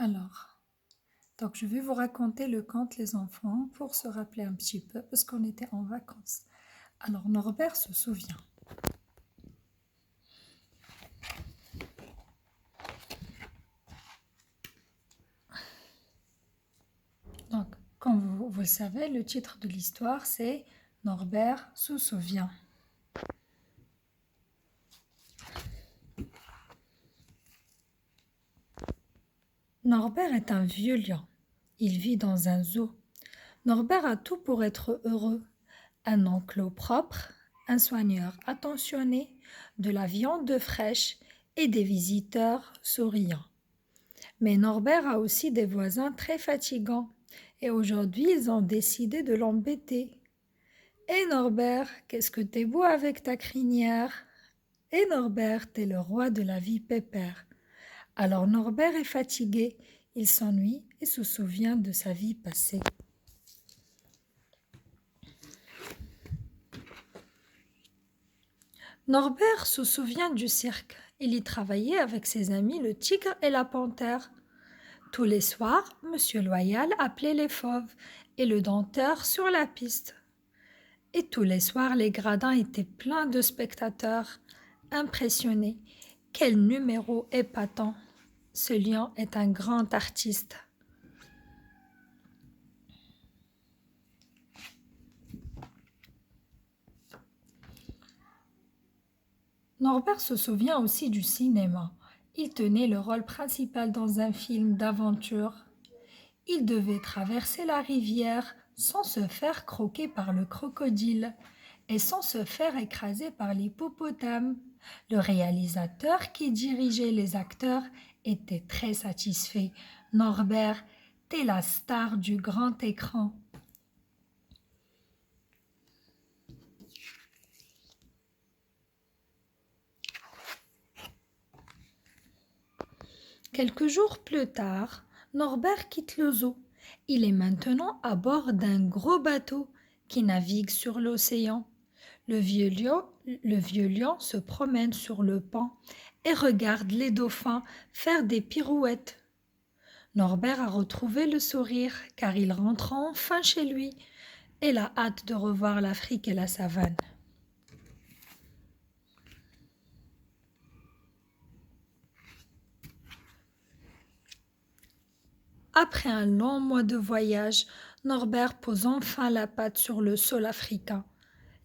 Alors, donc je vais vous raconter le conte les enfants pour se rappeler un petit peu parce qu'on était en vacances. Alors Norbert se souvient. Donc, comme vous le savez, le titre de l'histoire c'est Norbert se souvient. Norbert est un vieux lion. Il vit dans un zoo. Norbert a tout pour être heureux. Un enclos propre, un soigneur attentionné, de la viande fraîche et des visiteurs souriants. Mais Norbert a aussi des voisins très fatigants et aujourd'hui ils ont décidé de l'embêter. « Norbert, qu'est-ce que t'es beau avec ta crinière ?»« Norbert, t'es le roi de la vie pépère. » Alors Norbert est fatigué, il s'ennuie et se souvient de sa vie passée. Norbert se souvient du cirque. Il y travaillait avec ses amis le tigre et la panthère. Tous les soirs, Monsieur Loyal appelait les fauves et le denteur sur la piste. Et tous les soirs, les gradins étaient pleins de spectateurs, impressionnés. Quel numéro épatant! Ce lion est un grand artiste. Norbert se souvient aussi du cinéma. Il tenait le rôle principal dans un film d'aventure. Il devait traverser la rivière sans se faire croquer par le crocodile et sans se faire écraser par l'hippopotame. Le réalisateur qui dirigeait les acteurs était très satisfait. Norbert, t'es la star du grand écran. Quelques jours plus tard, Norbert quitte le zoo. Il est maintenant à bord d'un gros bateau qui navigue sur l'océan. Le vieux lion se promène sur le pont et regarde les dauphins faire des pirouettes. Norbert a retrouvé le sourire car il rentre enfin chez lui et a hâte de revoir l'Afrique et la savane. Après un long mois de voyage, Norbert pose enfin la patte sur le sol africain.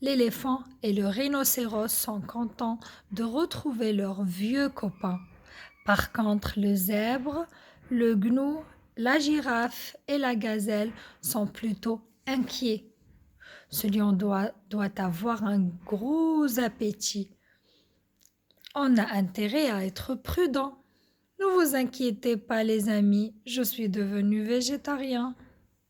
L'éléphant et le rhinocéros sont contents de retrouver leurs vieux copains. Par contre, le zèbre, le gnou, la girafe et la gazelle sont plutôt inquiets. Ce lion doit avoir un gros appétit. On a intérêt à être prudent. Ne vous inquiétez pas les amis, je suis devenu végétarien.